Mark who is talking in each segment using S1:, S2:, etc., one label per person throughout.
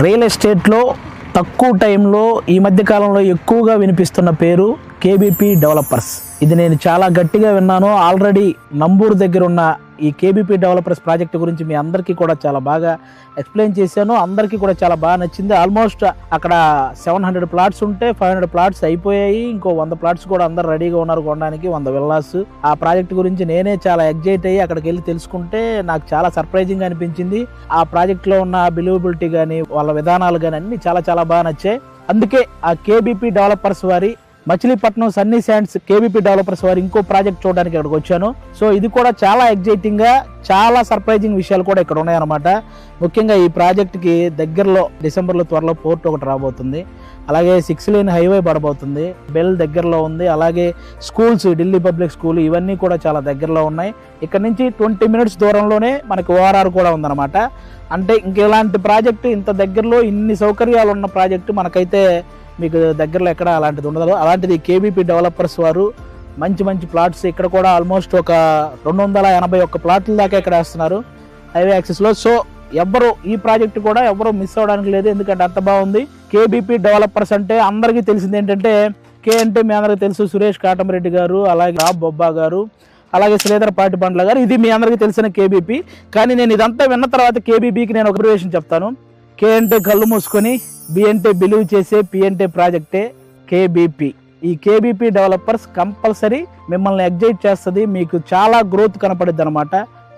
S1: Real ఎస్టేట్లో తక్కువ టైంలో ఈ మధ్య కాలంలో ఎక్కువగా వినిపిస్తున్న పేరు కేబీపీ డెవలపర్స్. ఇది నేను చాలా గట్టిగా విన్నాను. ఆల్రెడీ నంబూరు దగ్గర ఉన్న ఈ కేబీపీ డెవలపర్స్ ప్రాజెక్ట్ గురించి మీ అందరికీ కూడా చాలా బాగా ఎక్స్ప్లెయిన్ చేశాను. అందరికీ కూడా చాలా బాగా నచ్చింది. ఆల్మోస్ట్ అక్కడ 700 ప్లాట్స్ ఉంటే 500 ప్లాట్స్ అయిపోయాయి. ఇంకో 100 ప్లాట్స్ కూడా అందరు రెడీగా ఉన్నారు కొనడానికి, 100 విల్లాస్. ఆ ప్రాజెక్ట్ గురించి నేనే చాలా ఎగ్జైట్ అయ్యి అక్కడికి వెళ్ళి తెలుసుకుంటే నాకు చాలా సర్ప్రైజింగ్ అనిపించింది. ఆ ప్రాజెక్ట్లో ఉన్న బిలీవబిలిటీ కానీ వాళ్ళ విధానాలు కానీ అన్ని చాలా చాలా బాగా నచ్చాయి. అందుకే ఆ కేబీపీ డెవలపర్స్ వారి Machilipatnam Sunny sands KBP developers వారి ఇంకో ప్రాజెక్ట్ చూడడానికి ఇక్కడికి వచ్చాను. సో ఇది కూడా చాలా ఎగ్జైటింగ్ గా, చాలా సర్ప్రైజింగ్ విషయాలు కూడా ఇక్కడ ఉన్నాయన్నమాట. ముఖ్యంగా ఈ ప్రాజెక్ట్ కి దగ్గరలో డిసెంబర్లో త్వరలో పోర్ట్ ఒకటి రాబోతుంది. అలాగే 6 లేన్ హైవే పడబోతుంది. బెల్ దగ్గరలో ఉంది. అలాగే స్కూల్స్, ఢిల్లీ పబ్లిక్ స్కూల్, ఇవన్నీ కూడా చాలా దగ్గరలో ఉన్నాయి. ఇక్కడ నుంచి 20 మినిట్స్ దూరంలోనే మనకి ఓఆర్ఆర్ కూడా ఉందన్నమాట. అంటే ఇంకెలాంటి ప్రాజెక్టు, ఇంత దగ్గరలో ఇన్ని సౌకర్యాలు ఉన్న ప్రాజెక్టు మనకైతే మీకు దగ్గరలో ఎక్కడ అలాంటిది ఉండదు. అలాంటిది కేబీపీ డెవలపర్స్ వారు మంచి మంచి ప్లాట్స్ ఇక్కడ కూడా ఆల్మోస్ట్ ఒక 281 ప్లాట్ల దాకా ఇక్కడ వేస్తున్నారు హైవే యాక్సెస్లో. సో ఎవ్వరు ఈ ప్రాజెక్ట్ కూడా ఎవరు మిస్ అవ్వడానికి లేదు, ఎందుకంటే అంత బాగుంది. కేబీపీ డెవలపర్స్ అంటే అందరికీ తెలిసింది ఏంటంటే, కే అంటే మీ అందరికీ తెలుసు సురేష్ కాటమరెడ్డి గారు, అలాగే రాబ్ బొబ్బా గారు, అలాగే శ్రీధర్ పాటిబండ్ల గారు. ఇది మీ అందరికీ తెలిసిన కేబీపీ. కానీ నేను ఇదంతా విన్న తర్వాత కేబీపీకి నేను ఒక అబ్జర్వేషన్ చెప్తాను. కే అంటే కళ్ళు మూసుకొని, బి అంటే బిలీవ్ చేసే, పి అంటే ప్రాజెక్టే కేబీపీ. ఈ కేబీపీ డెవలపర్స్ కంపల్సరీ మిమ్మల్ని ఎగ్జైట్ చేస్తుంది. మీకు చాలా గ్రోత్ కనపడుద్ది అనమాట.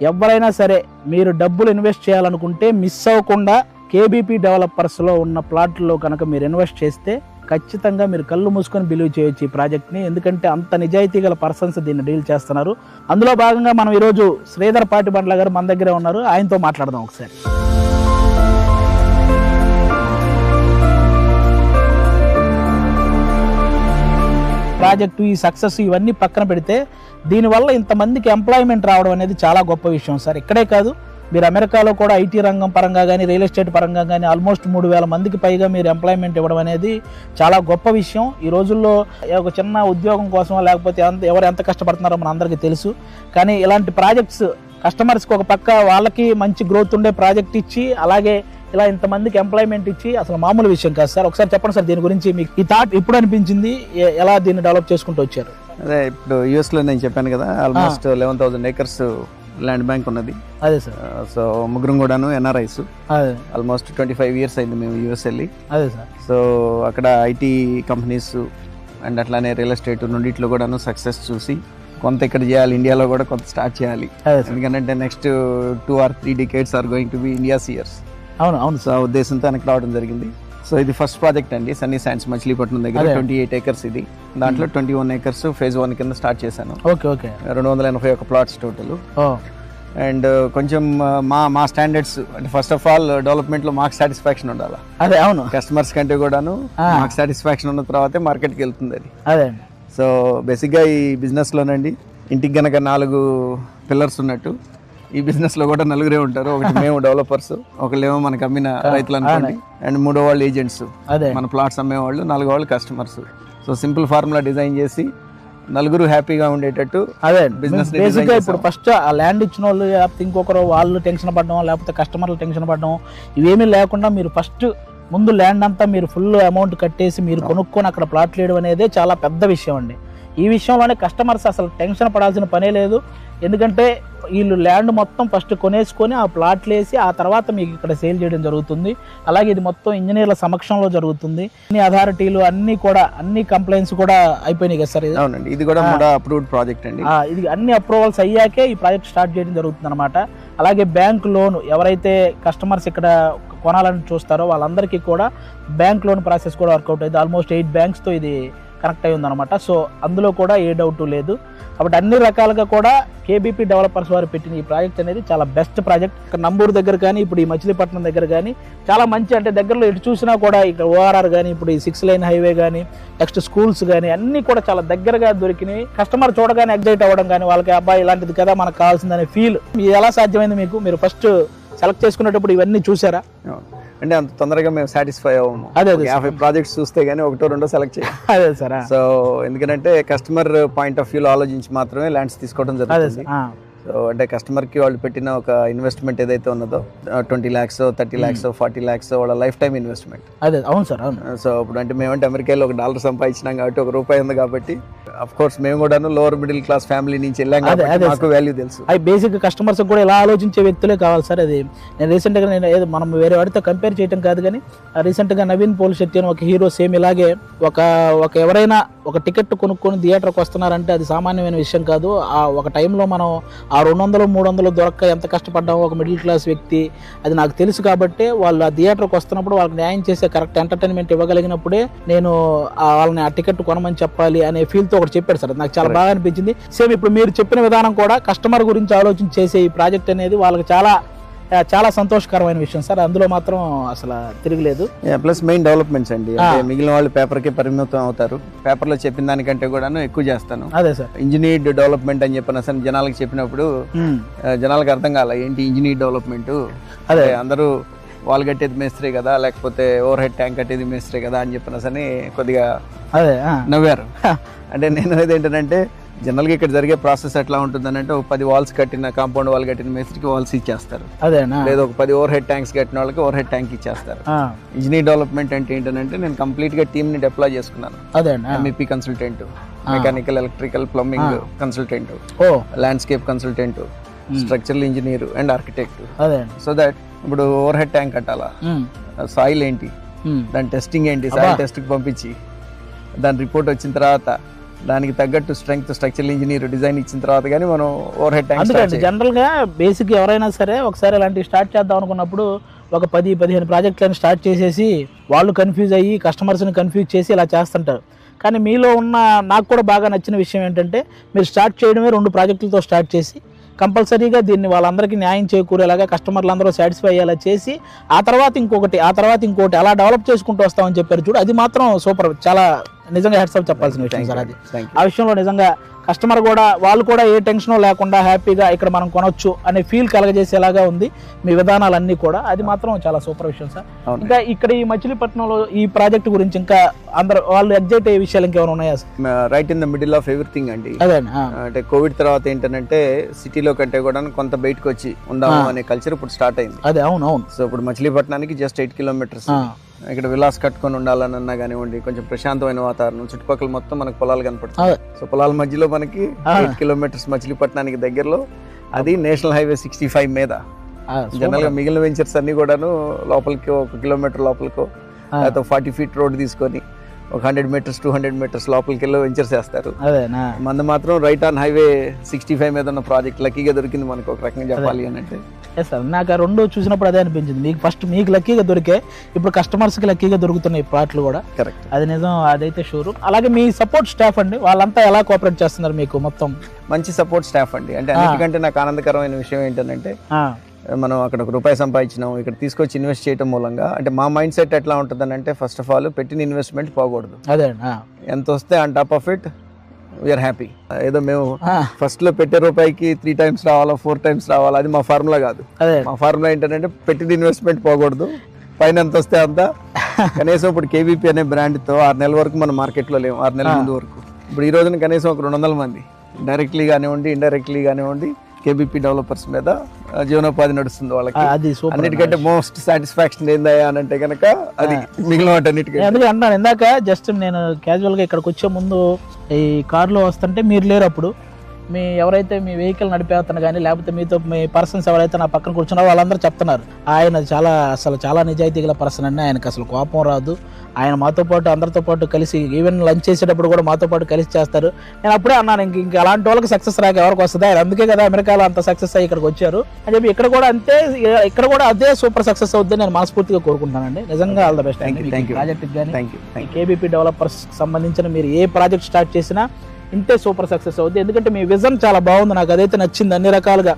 S1: ఎవరైనా సరే మీరు డబ్బులు ఇన్వెస్ట్ చేయాలనుకుంటే మిస్ అవ్వకుండా కేబీపీ డెవలపర్స్లో ఉన్న ప్లాట్లో కనుక మీరు ఇన్వెస్ట్ చేస్తే ఖచ్చితంగా మీరు కళ్ళు మూసుకొని బిలీవ్ చేయొచ్చు ఈ ప్రాజెక్ట్ని. ఎందుకంటే అంత నిజాయితీ గల పర్సన్స్ దీన్ని డీల్ చేస్తున్నారు. అందులో భాగంగా మనం ఈరోజు శ్రీధర్ పాటిబండ్ల గారు మన దగ్గరే ఉన్నారు. ఆయనతో మాట్లాడదాం ఒకసారి. ప్రాజెక్టు, ఈ సక్సెస్ ఇవన్నీ పక్కన పెడితే దీనివల్ల ఇంతమందికి ఎంప్లాయ్మెంట్ రావడం అనేది చాలా గొప్ప విషయం సార్. ఇక్కడే కాదు, మీరు అమెరికాలో కూడా ఐటీ రంగం పరంగా కానీ, రియల్ ఎస్టేట్ పరంగా కానీ ఆల్మోస్ట్ 3000 మందికి పైగా మీరు ఎంప్లాయ్మెంట్ ఇవ్వడం అనేది చాలా గొప్ప విషయం. ఈ రోజుల్లో ఒక చిన్న ఉద్యోగం కోసమో లేకపోతే ఎవరు ఎంత కష్టపడుతున్నారో మన అందరికీ తెలుసు. కానీ ఇలాంటి ప్రాజెక్ట్స్ కస్టమర్స్కి ఒక పక్క వాళ్ళకి మంచి గ్రోత్ ఉండే ప్రాజెక్ట్ ఇచ్చి, అలాగే ఇలా ఇంతమందికి ఎంప్లాయ్మెంట్ ఇచ్చి అసలు మామూలు విషయం కాదు సార్. ఒకసారి చెప్పండి సార్, దీని గురించి మీకు ఈ థాట్ ఎప్పుడు అనిపించింది, ఎలా దీన్ని డెవలప్ చేసుకుంటూ వచ్చారు?
S2: అదే ఇప్పుడు యూఎస్లో నేను చెప్పాను కదా, ఆల్మోస్ట్ 11,000 acres ల్యాండ్ బ్యాంక్ ఉన్నది.
S1: అదే సార్.
S2: సో ముగ్గురం కూడాను ఎన్ఆర్ఐస్. ఆల్మోస్ట్ 25 years అయింది మేము యూఎస్ వెళ్ళి.
S1: అదే సార్.
S2: సో అక్కడ ఐటీ కంపెనీస్ అండ్ అట్లానే రియల్ ఎస్టేట్ రెండిట్లో కూడాను సక్సెస్ చూసి కొంత ఇక్కడ చేయాలి, ఇండియాలో కూడా కొంత స్టార్ట్ చేయాలి. ఎందుకంటే next 2 or 3 decades are going to be India's years.
S1: అవును అవును.
S2: సో ఆ ఉద్దేశంతో వెనక్కి రావడం జరిగింది. సో ఇది ఫస్ట్ ప్రాజెక్ట్ అండి, సన్నీ శాండ్స్ మచిలీపట్నం దగ్గర. 28 acres ఇది. దాంట్లో 21 acres phase 1 కింద స్టార్ట్ చేశాను.
S1: Okay okay.
S2: 281 plots total. And కొంచెం మా స్టాండర్డ్స్ అంటే ఫస్ట్ ఆఫ్ ఆల్ డెవలప్మెంట్ లో మాకు సాటిస్ఫాక్షన్ ఉండాలి.
S1: అదే అవును.
S2: కస్టమర్స్ కంటే కూడాను మాకు సాటిస్ఫాక్షన్ ఉన్న తర్వాతే మార్కెట్కి వెళ్తుంది అది.
S1: అదే.
S2: సో బేసిక్గా ఈ బిజినెస్ లోనండి ఇంటికి గనక 4 పిల్లర్స్ ఉన్నట్టు ఈ బిజినెస్ లో కూడా 4 ఉంటారు. ఒకటి మేము డెవలపర్స్, ఒకళ్ళేమో మనకు అమ్మిన రైతులు అనుకోండి, అండ్ 3వ వాళ్ళు ఏజెంట్స్, మన ప్లాట్స్ అమ్మేవాళ్ళు, 4వ వాళ్ళు customers. So simple formula design చేసి 4 హ్యాపీగా ఉండేటట్టు
S1: అదే బిజినెస్. ఇప్పుడు ఫస్ట్ ఆ ల్యాండ్ ఇచ్చిన వాళ్ళు లేకపోతే ఇంకొకరు వాళ్ళు టెన్షన్ పడడం, లేకపోతే కస్టమర్లు టెన్షన్ పడడం, ఇవేమీ లేకుండా మీరు ఫస్ట్ ముందు ల్యాండ్ అంతా మీరు ఫుల్ అమౌంట్ కట్టేసి మీరు కొనుక్కొని అక్కడ ప్లాట్ వేయడం అనేది చాలా పెద్ద విషయం అండి. ఈ విషయంలోనే కస్టమర్స్ అసలు టెన్షన్ పడాల్సిన పనే లేదు. ఎందుకంటే వీళ్ళు ల్యాండ్ మొత్తం ఫస్ట్ కొనేసుకొని ఆ ప్లాట్లు వేసి ఆ తర్వాత మీకు ఇక్కడ సేల్ చేయడం జరుగుతుంది. అలాగే ఇది మొత్తం ఇంజనీర్ల సమక్షంలో జరుగుతుంది. అన్ని అథారిటీలు అన్ని కంప్లైంట్స్ కూడా అయిపోయినాయి కదా సార్?
S2: అవునండి, ఇది కూడా అప్రూవ్డ్ ప్రాజెక్ట్ అండి.
S1: ఇది అన్ని అప్రూవల్స్ అయ్యాకే ఈ ప్రాజెక్ట్ స్టార్ట్ చేయడం జరుగుతుంది అనమాట. అలాగే బ్యాంక్ లోన్, ఎవరైతే కస్టమర్స్ ఇక్కడ కొనాలని చూస్తారో వాళ్ళందరికీ కూడా బ్యాంక్ లోన్ ప్రాసెస్ కూడా వర్కౌట్ అయింది. ఆల్మోస్ట్ 8 banks ఇది కనెక్ట్ అయి ఉందన్నమాట. సో అందులో కూడా ఏ డౌట్ లేదు. కాబట్టి అన్ని రకాలుగా కూడా కేబీపీ డెవలపర్స్ వారు పెట్టిన ఈ ప్రాజెక్ట్ అనేది చాలా బెస్ట్ ప్రాజెక్ట్. ఇక్కడ నంబూరు దగ్గర కానీ, ఇప్పుడు ఈ మచిలీపట్నం దగ్గర కానీ చాలా మంచి, అంటే దగ్గరలో ఎటు చూసినా కూడా ఇక్కడ ఓఆర్ఆర్ కానీ, ఇప్పుడు ఈ 6 lane హైవే కానీ, నెక్స్ట్ స్కూల్స్ కానీ అన్నీ కూడా చాలా దగ్గరగా దొరికినాయి. కస్టమర్ చూడగానే ఎగ్జైట్ అవ్వడం కానీ, వాళ్ళకి అబ్బాయి ఇలాంటిది కదా మనకు కావాల్సిందనే ఫీల్. ఇది ఎలా సాధ్యమైంది మీకు? మీరు ఫస్ట్ సెలెక్ట్ చేసుకునేటప్పుడు ఇవన్నీ చూసారా?
S2: అంటే అంత తొందరగా మేము సాటిస్ఫై అవ్వము. 50 ప్రాజెక్ట్స్ చూస్తే గానీ 1 or 2 సెలెక్ట్ చేయాలి.
S1: అదే సార్.
S2: సో ఎందుకంటే కస్టమర్ పాయింట్ ఆఫ్ వ్యూలో ఆలోచించి మాత్రమే ల్యాండ్స్ తీసుకోవడం జరుగుతుంది. సో అంటే కస్టమర్కి వాళ్ళు పెట్టిన ఒక ఇన్వెస్ట్మెంట్ ఏదైతే ఉన్నదో 20 lakhs 30 lakhs 40 lakhs వాళ్ళ లైఫ్ టైం ఇన్వెస్ట్మెంట్.
S1: అదే అవును సార్ అవును.
S2: సో ఇప్పుడు అంటే మేమంటే అమెరికాలో $1 సంపాదించినాం కాబట్టి ₹1 ఉంది కాబట్టి అఫ్ కోర్స్ మేము కూడాను లోవర్ మిడిల్ క్లాస్ ఫ్యామిలీ నుంచి వెళ్ళాం కాబట్టి మాకు వాల్యూ తెలుసు.
S1: అవి బేసిక్ కస్టమర్స్ కూడా ఇలా ఆలోచించే వ్యక్తులే కావాలి సార్. అది నేను రీసెంట్గా ఏదో మనం వేరే వాడితో కంపేర్ చేయడం కాదు కానీ రీసెంట్గా నవీన్ పోలిశెట్టి అని ఒక హీరో సేమ్ ఇలాగే ఒక ఎవరైనా ఒక టికెట్ కొనుక్కొని థియేటర్కి వస్తున్నారంటే అది సామాన్యమైన విషయం కాదు. ఆ ఒక టైంలో మనం ఆ 200-300 దొరక్క ఎంత కష్టపడ్డామో ఒక మిడిల్ క్లాస్ వ్యక్తి అది నాకు తెలుసు కాబట్టి వాళ్ళు ఆ థియేటర్కి వస్తున్నప్పుడు వాళ్ళకి న్యాయం చేసే కరెక్ట్ ఎంటర్టైన్మెంట్ ఇవ్వగలిగినప్పుడే నేను వాళ్ళని ఆ టికెట్ కొనమని చెప్పాలి అనే ఫీల్తో ఒకటి చెప్పాడు సార్. నాకు చాలా బాగా అనిపించింది. సేమ్ ఇప్పుడు మీరు చెప్పిన విధానం కూడా కస్టమర్ గురించి ఆలోచన చేసే ఈ ప్రాజెక్ట్ అనేది వాళ్ళకి చాలా సంతోషకరమైన విషయం సార్. అందులో మాత్రం అసలు తిరగలేదు.
S2: ప్లస్ మెయిన్ డెవలప్మెంట్స్ అండి. అంటే మిగిలిన వాళ్ళు పేపర్కి పరిమితం అవుతారు. పేపర్లో చెప్పిన దానికంటే కూడా ఎక్కువ చేస్తాను.
S1: అదే సార్
S2: ఇంజనీర్ డెవలప్మెంట్ అని చెప్పిన అసలు జనాలకు చెప్పినప్పుడు జనాలకు అర్థం కాల ఏంటి ఇంజనీర్ డెవలప్మెంట్. అదే అందరూ వాల్ కట్టేది మేస్త్రి కదా, లేకపోతే ఓవర్ హెడ్ ట్యాంక్ కట్టేది మేస్త్రి కదా అని చెప్పిన సని కొద్దిగా అదే నవ్వారు. అంటే నేను అనేది ఏంటంటే జనరల్గా ఇక్కడ జరిగే ప్రాసెస్ ఎట్లా ఉంటుందని అంటే ఒక 10 walls కట్టిన కాంపౌండ్ వాల్ కట్టిన మేస్త్రికి వాల్స్ ఇచ్చేస్తారు.
S1: అదేనా
S2: లేదా ఒక 10 ఓవర్ హెడ్ ట్యాంక్స్ కట్టిన వాళ్ళకి ఓవర్ హెడ్ ట్యాంక్ ఇచ్చేస్తారు. ఇంజనీర్ డెవలప్మెంట్ అంటే ఏంటంటే నేను కంప్లీట్ గా టీమ్ ని డిప్లాయ్ చేసుకున్నాను. MEP consultant, mechanical, electrical, plumbing consultant, landscape consultant, structural engineer and architect. So that ఇప్పుడు ఓవర్ హెడ్ ట్యాంక్ కట్టాలా, సాయిల్ ఏంటి, దాని టెస్టింగ్ ఏంటి, సాయిల్ టెస్ట్ కి పంపించి దాని రిపోర్ట్ వచ్చిన తర్వాత దానికి తగ్గట్టు స్ట్రెంగ్త్ స్ట్రక్చరల్ ఇంజనీర్ డిజైన్ ఇచ్చిన తర్వాత కానీ మనం ఓవర్ హెడ్ ట్యాంక్.
S1: జనరల్ గా బేసిక్ ఎవరైనా సరే ఒకసారి ఇలాంటివి స్టార్ట్ చేద్దాం అనుకున్నప్పుడు ఒక 10-15 ప్రాజెక్టులను స్టార్ట్ చేసేసి వాళ్ళు కన్ఫ్యూజ్ అయ్యి కస్టమర్స్ని కన్ఫ్యూజ్ చేసి ఇలా చేస్తుంటారు. కానీ మీలో ఉన్న నాకు కూడా బాగా నచ్చిన విషయం ఏంటంటే మీరు స్టార్ట్ చేయడమే 2 ప్రాజెక్టులతో స్టార్ట్ చేసి కంపల్సరీగా దీన్ని వాళ్ళందరికీ న్యాయం చేకూరేలాగా కస్టమర్లు అందరూ సాటిస్ఫై అయ్యేలా చేసి ఆ తర్వాత ఇంకొకటి అలా డెవలప్ చేసుకుంటూ వస్తామని చెప్పారు చూడు. అది మాత్రం సూపర్. చాలా నిజంగా హెడ్స్ ఆఫ్ చెప్పాల్సిన విషయం సార్. అది ఆ విషయంలో నిజంగా కస్టమర్ కూడా వాళ్ళు కూడా ఏ టెన్షన్ లేకుండా హ్యాపీగా ఇక్కడ మనం కొనొచ్చు అనే ఫీల్ కలగజేసేలాగా ఉంది మీ విధానాలన్నీ కూడా. అది మాత్రం చాలా సూపర్ విషయం సార్. ఇంకా ఇక్కడ ఈ మచిలీపట్నంలో ఈ ప్రాజెక్ట్ గురించి ఇంకా అందరూ వాళ్ళు ఎగ్జైట్ అయ్యే విషయాలు ఇంకేమైనా ఉన్నాయా sir?
S2: Right in the middle of everything అండి.
S1: అదే
S2: అంటే కోవిడ్ తర్వాత ఏంటంటే సిటీలో కంటే కూడా కొంత బయటకు వచ్చి ఉందాము అనే కల్చర్ ఇప్పుడు స్టార్ట్ అయింది.
S1: అదే అవును.
S2: సో ఇప్పుడు మచిలీపట్నానికి జస్ట్ 8 kilometers. ఇక్కడ విలాస్ కట్టుకొని ఉండాలన్నా కానివ్వండి, కొంచెం ప్రశాంతమైన వాతావరణం, చుట్టుపక్కల మొత్తం మనకు పొలాలు కనపడుతుంది. సో పొలాల మధ్యలో మనకి 8 kilometers మచిలీపట్నానికి దగ్గరలో, అది నేషనల్ హైవే 65 మీద. జనరల్ గా మిగిలిన వెంచర్స్ అన్ని కూడాను లోపలికి 1 kilometer లోపలికో లేకపోతే 40 feet రోడ్ తీసుకొని ఒక 100 meters 200 meters లోపలికి వెళ్ళి వెంచర్స్ చేస్తారు. మంది మాత్రం రైట్ ఆన్ హైవే 65 మీద ఉన్న ప్రాజెక్ట్ లక్కీగా దొరికింది మనకు, ఒక రకంగా చెప్పాలి అని అంటే.
S1: సార్ నాకు 2 చూసినప్పుడు అదే అనిపించింది. మీకు ఫస్ట్ మీకు లక్కీగా దొరికే, ఇప్పుడు కస్టమర్స్కి లక్కీగా దొరుకుతున్నాయి ప్లాట్లు కూడా.
S2: కరెక్ట్,
S1: అది నిజం, అదైతే షూర్. అలాగే మీ సపోర్ట్ స్టాఫ్ అండి, వాళ్ళంతా ఎలా కోఆపరేట్ చేస్తున్నారు మీకు? మొత్తం మంచి
S2: సపోర్ట్ స్టాఫ్ అండి. అంటే అన్నిటికంటే నాకు ఆనందకరమైన విషయం ఏంటంటే మనం అక్కడ ₹1 సంపాదించినాం, ఇక్కడ తీసుకొచ్చి ఇన్వెస్ట్ చేయడం మూలంగా అంటే మా మైండ్ సెట్ ఎట్లా ఉంటుందని అంటే ఫస్ట్ ఆఫ్ ఆల్ పెట్టిన ఇన్వెస్ట్మెంట్ పోకూడదు.
S1: అదే
S2: ఎంత వస్తే on top of it we are happy. ఏదో మేము ఫస్ట్ లో పెట్టే రూపాయికి 3 times రావాలా 4 times రావాలా అది మా ఫార్ములా కాదు. మా ఫార్ములా ఏంటంటే పెట్టిన ఇన్వెస్ట్మెంట్ పోకూడదు, పైన ఎంత వస్తే అంత. కనీసం ఇప్పుడు KBP అనే బ్రాండ్ తో 6 నెలల వరకు మన మార్కెట్ లో లేము, 6 నెలల ముందు వరకు. ఇప్పుడు ఈ రోజున కనీసం ఒక 200 మంది డైరెక్ట్లీ కానివ్వండి ఇండైరెక్ట్లీ కానివ్వండి KBP డెవలపర్స్ మీద జీవనోపాధి నడుస్తుంది వాళ్ళకి. అన్నిటికంటే మోస్ట్ సాటిస్ఫాక్షన్ ఏందయ్యా అని అంటే కనుక అది మిగిలిన వాటన్నిటికంటే.
S1: అందుకే అన్నాను ఇందాక, జస్ట్ నేను క్యాజువల్ గా ఇక్కడికి వచ్చే ముందు ఈ కారులో వస్తుంటే మీరు లేరు అప్పుడు, మీ ఎవరైతే మీ వెహికల్ నడిపేస్తున్నా కానీ లేకపోతే మీతో మీ పర్సన్స్ ఎవరైతే నా పక్కన కూర్చున్నారో వాళ్ళందరూ చెప్తున్నారు ఆయన చాలా నిజాయితీ గల పర్సన్ అండి, ఆయనకు అసలు కోపం రాదు, ఆయన మాతో పాటు అందరితో పాటు కలిసి ఈవెన్ లంచ్ చేసేటప్పుడు కూడా మాతో పాటు కలిసి చేస్తారు. నేను అప్పుడే అన్నాను ఇంక అలాంటి వాళ్ళకి సక్సెస్ రాక ఎవరికి వస్తుంది, ఆయన అందుకే కదా అమెరికాలో అంత సక్సెస్ అయ్యి ఇక్కడికి వచ్చారు అని చెప్పి ఇక్కడ కూడా అంతే, ఇక్కడ కూడా అదే సూపర్ సక్సెస్ అవుతుంది నేను మనస్ఫూర్తిగా కోరుకుంటానండి. నిజంగా ఆల్ ద బెస్ట్ ప్రాజెక్ట్ కానీ KBP డెవలపర్స్ సంబంధించిన మీరు ఏ ప్రాజెక్ట్ స్టార్ట్ చేసినా ఇంతే సూపర్ సక్సెస్ అవుతుంది. ఎందుకంటే మీ విజన్ చాలా బాగుంది, నాకు అదైతే నచ్చింది. అన్ని రకాలుగా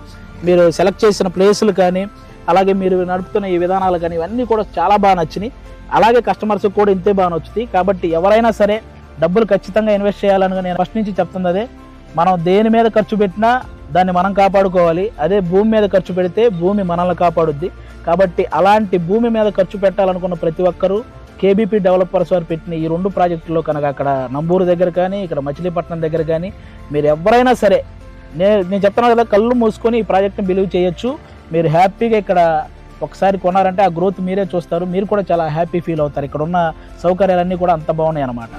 S1: మీరు సెలెక్ట్ చేసిన ప్లేసులు కానీ అలాగే మీరు నడుపుతున్న ఈ విధానాలు కానీ ఇవన్నీ కూడా చాలా బాగా నచ్చినాయి. అలాగే కస్టమర్స్ కూడా ఇంతే బాగా నచ్చుతాయి. కాబట్టి ఎవరైనా సరే డబ్బులు ఖచ్చితంగా ఇన్వెస్ట్ చేయాలని నేను ఫస్ట్ నుంచి చెప్తుంది అదే, మనం దేని మీద ఖర్చు పెట్టినా దాన్ని మనం కాపాడుకోవాలి, అదే భూమి మీద ఖర్చు పెడితే భూమి మనల్ని కాపాడుద్ది. కాబట్టి అలాంటి భూమి మీద ఖర్చు పెట్టాలనుకున్న ప్రతి ఒక్కరూ KBP డెవలపర్స్ వారు పెట్టిన ఈ 2 ప్రాజెక్టుల్లో కనుక అక్కడ నంబూరు దగ్గర కానీ ఇక్కడ మచిలీపట్నం దగ్గర కానీ మీరు ఎవరైనా సరే నేను చెప్తున్నాను కదా, కళ్ళు మూసుకొని ఈ ప్రాజెక్ట్ని బిలీవ్ చేయొచ్చు. మీరు హ్యాపీగా ఇక్కడ ఒకసారి కొన్నారంటే ఆ గ్రోత్ మీరే చూస్తారు. మీరు కూడా చాలా హ్యాపీ ఫీల్ అవుతారు. ఇక్కడ ఉన్న సౌకర్యాలన్నీ కూడా అంత బాగున్నాయి అన్నమాట.